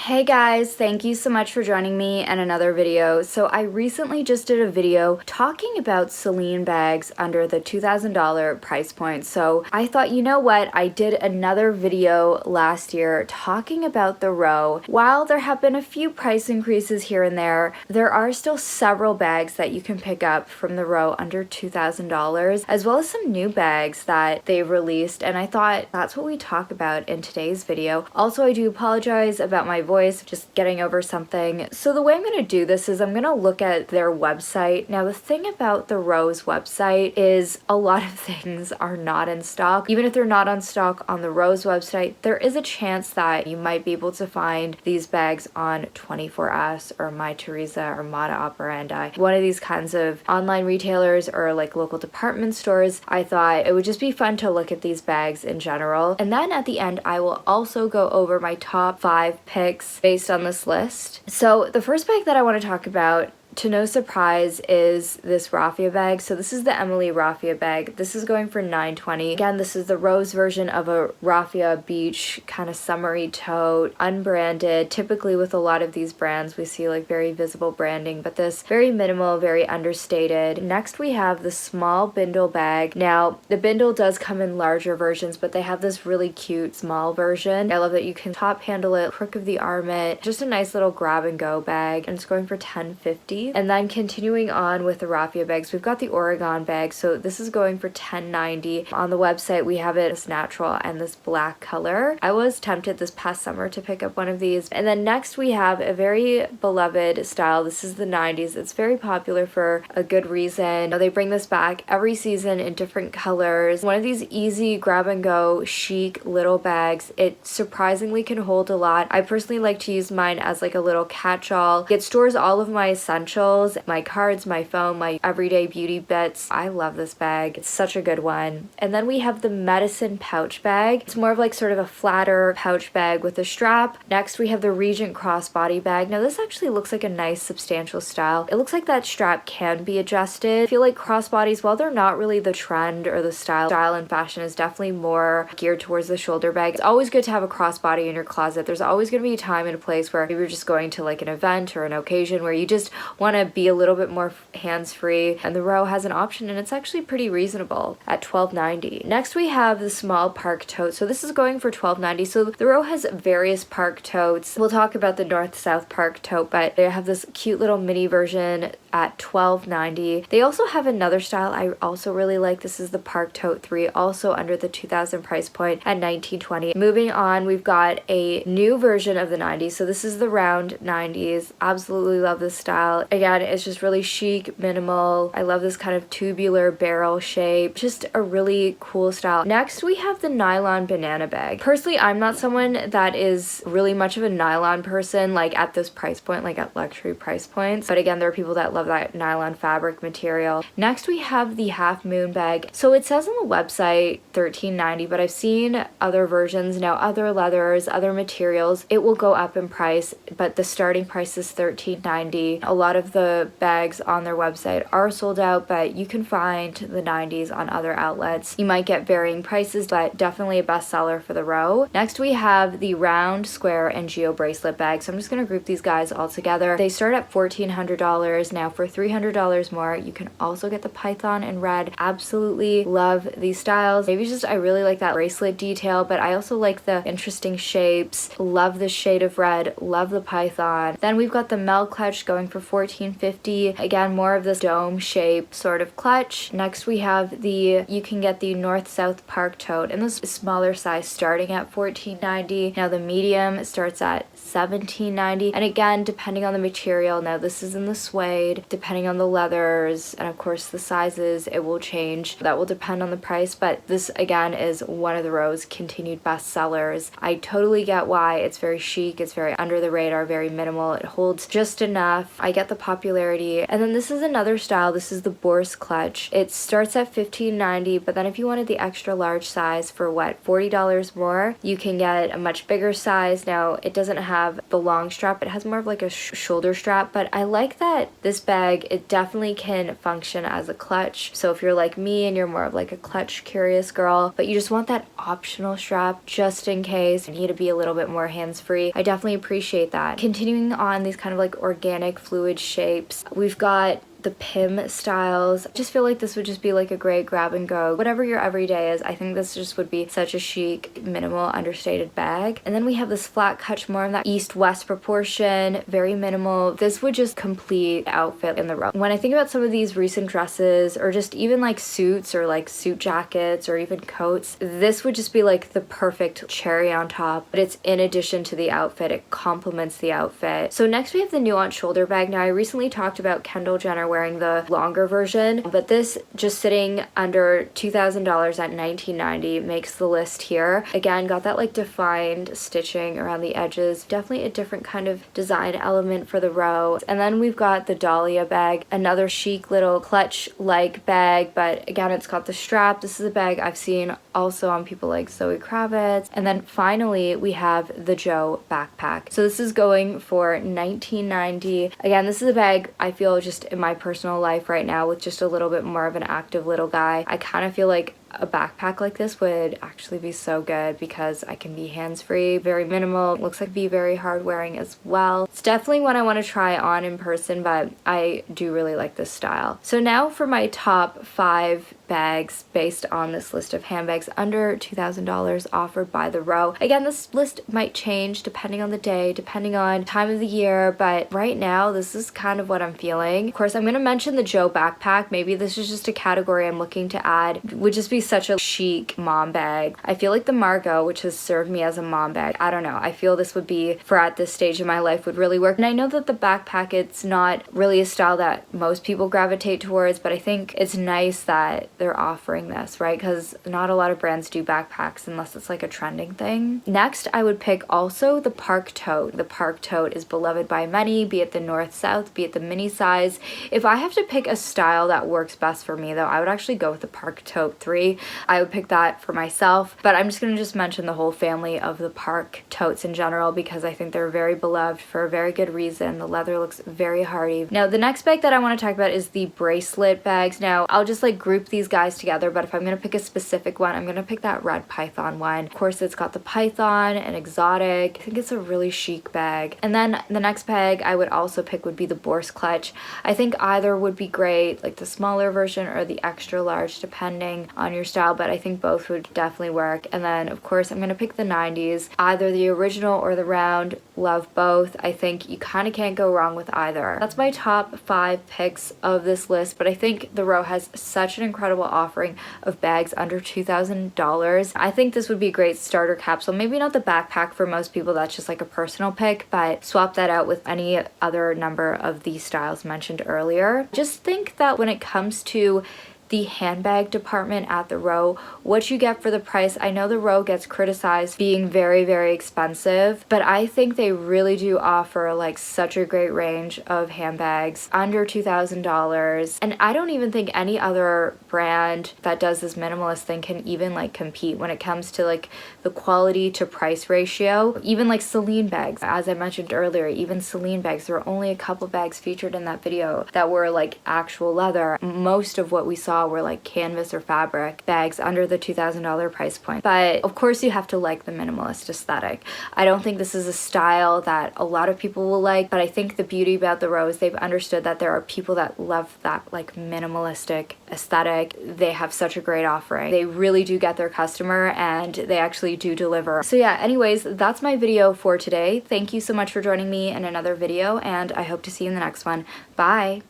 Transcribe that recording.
Hey guys, thank you so much for joining me in another video. So I recently just did a video talking about Celine bags under the $2,000 price point. So I thought, you know what, I did another video last year talking about the row. While there have been a few price increases here and there are still several bags that you can pick up from the row under $2,000, as well as some new bags that they've released. And I thought that's what we talk about in today's video. Also, I do apologize about my voice, just getting over something. So the way I'm going to do this is I'm going to look at their website. Now the thing about the Rose website is a lot of things are not in stock. Even if they're not on stock on the Rose website, there is a chance that you might be able to find these bags on 24S or My Teresa or Moda Operandi, one of these kinds of online retailers or like local department stores. I thought it would just be fun to look at these bags in general. And then at the end, I will also go over my top 5 picks based on this list. So the first bag that I want to talk about, to no surprise, is this Raffia bag. So this is the Emily Raffia bag. This is going for $9.20. Again, this is the Rose version of a Raffia beach kind of summery tote, unbranded. Typically with a lot of these brands, we see like very visible branding, but this very minimal, very understated. Next, we have the small bindle bag. Now, the bindle does come in larger versions, but they have this really cute small version. I love that you can top handle it, crook of the arm it. Just a nice little grab and go bag, and it's going for $10.50. And then continuing on with the Raffia bags, we've got the Oregon bag. So this is going for $10.90. On the website, we have it as natural and this black color. I was tempted this past summer to pick up one of these. And then next we have a very beloved style. This is the 90s. It's very popular for a good reason. They bring this back every season in different colors. One of these easy grab and go chic little bags. It surprisingly can hold a lot. I personally like to use mine as like a little catch-all. It stores all of my essentials, my cards, my phone, my everyday beauty bits. I love this bag. It's such a good one. And then we have the Medicine pouch bag. It's more of like sort of a flatter pouch bag with a strap. Next we have the Regent Crossbody bag. Now this actually looks like a nice substantial style. It looks like that strap can be adjusted. I feel like crossbodies, while they're not really the trend or the style and fashion, is definitely more geared towards the shoulder bag. It's always good to have a crossbody in your closet. There's always going to be a time and a place where maybe you're just going to like an event or an occasion where you just want to be a little bit more hands-free, and the row has an option, and it's actually pretty reasonable at $12.90. Next we have the small park tote. So this is going for $12.90. So the row has various park totes. We'll talk about the north-south park tote, but they have this cute little mini version at $12.90. They also have another style I also really like. This is the Park Tote 3, also under the $2,000 price point at $19.20. Moving on, we've got a new version of the 90s. So this is the round 90s. Absolutely love this style. Again, it's just really chic, minimal. I love this kind of tubular barrel shape. Just a really cool style. Next, we have the nylon banana bag. Personally, I'm not someone that is really much of a nylon person, like at this price point, like at luxury price points. But again, there are people that love that nylon fabric material. Next, we have the Half Moon bag. So it says on the website $13.90, but I've seen other versions now, other leathers, other materials. It will go up in price, but the starting price is $13.90. A lot of the bags on their website are sold out, but you can find the 90s on other outlets. You might get varying prices, but definitely a bestseller for the row. Next, we have the round, square, and geo bracelet bag. So I'm just going to group these guys all together. They start at $1,400. Now for $300 more, you can also get the python in red. Absolutely love these styles. Maybe just I really like that bracelet detail, but I also like the interesting shapes. Love the shade of red. Love the python. Then we've got the Mel clutch going for $14.50. Again, more of this dome shape sort of clutch. Next we have you can get the north-south park tote in this smaller size starting at $14.90. Now the medium starts at $17.90. And again, depending on the material, now this is in the suede, depending on the leathers, and of course the sizes, it will change. That will depend on the price, but this again is one of the row's continued bestsellers. I totally get why. It's very chic, it's very under the radar, very minimal. It holds just enough. I get the popularity. And then this is another style. This is the Bourse clutch. It starts at $15.90, but then if you wanted the extra large size for what, $40 more, you can get a much bigger size. Now it doesn't have the long strap, it has more of like a shoulder strap, but I like that this bag, it definitely can function as a clutch. So if you're like me and you're more of like a clutch curious girl, but you just want that optional strap just in case you need to be a little bit more hands-free, I definitely appreciate that. Continuing on these kind of like organic fluid shapes, we've got the Pim styles. I just feel like this would just be like a great grab and go. Whatever your everyday is, I think this just would be such a chic, minimal, understated bag. And then we have this flat cut, more of that east-west proportion, very minimal. This would just complete the outfit in the row. When I think about some of these recent dresses, or just even like suits or like suit jackets or even coats, this would just be like the perfect cherry on top, but it's in addition to the outfit. It complements the outfit. So next we have the nuanced shoulder bag. Now I recently talked about Kendall Jenner wearing the longer version, but this just sitting under $2,000 at $19.90 makes the list here. Again, got that like defined stitching around the edges, definitely a different kind of design element for the row. And then we've got the Dahlia bag, another chic little clutch like bag, but again it's got the strap. This is a bag I've seen also on people like Zoe Kravitz. And then finally we have the Joe backpack. So this is going for $19.90. Again, this is a bag I feel just in my personal life right now with just a little bit more of an active little guy, I kind of feel like a backpack like this would actually be so good because I can be hands-free, very minimal. It looks like be very hard wearing as well. It's definitely one I want to try on in person, but I do really like this style. So now for my top 5 bags based on this list of handbags under $2,000 offered by the row. Again, this list might change depending on the day, depending on time of the year, but right now this is kind of what I'm feeling. Of course, I'm going to mention the Joe backpack. Maybe this is just a category I'm looking to add. It would just be such a chic mom bag. I feel like the Margot, which has served me as a mom bag, I don't know, I feel this would be, for at this stage in my life, would really work. And I know that the backpack, it's not really a style that most people gravitate towards, but I think it's nice that they're offering this, right? Because not a lot of brands do backpacks unless it's like a trending thing. Next, I would pick also the Park Tote. The Park Tote is beloved by many, be it the North-South, be it the mini size. If I have to pick a style that works best for me though, I would actually go with the Park Tote 3. I would pick that for myself, but I'm just going to just mention the whole family of the Park Totes in general because I think they're very beloved for a very good reason. The leather looks very hardy. Now, the next bag that I want to talk about is the bracelet bags. Now, I'll just like group these guys together, but if I'm going to pick a specific one, I'm going to pick that red python one. Of course, it's got the python and exotic. I think it's a really chic bag. And then the next bag I would also pick would be the Bourse clutch. I think either would be great, like the smaller version or the extra large, depending on your style, but I think both would definitely work. And then of course I'm going to pick the 90s, either the original or the round. Love both. I think you kind of can't go wrong with either. That's my top 5 picks of this list, but I think the row has such an incredible offering of bags under $2,000. I think this would be a great starter capsule. Maybe not the backpack for most people, that's just like a personal pick, but swap that out with any other number of these styles mentioned earlier. Just think that when it comes to the handbag department at the row, what you get for the price. I know the row gets criticized being very, very expensive, but I think they really do offer like such a great range of handbags under $2,000. And I don't even think any other brand that does this minimalist thing can even like compete when it comes to like the quality to price ratio. Even like Celine bags, as I mentioned earlier, even Celine bags, there were only a couple bags featured in that video that were like actual leather. Most of what we saw were like canvas or fabric bags under the $2,000 price point. But of course you have to like the minimalist aesthetic. I don't think this is a style that a lot of people will like, but I think the beauty about the row is they've understood that there are people that love that like minimalistic aesthetic. They have such a great offering. They really do get their customer and they actually do deliver. So yeah, anyways, that's my video for today. Thank you so much for joining me in another video and I hope to see you in the next one. Bye!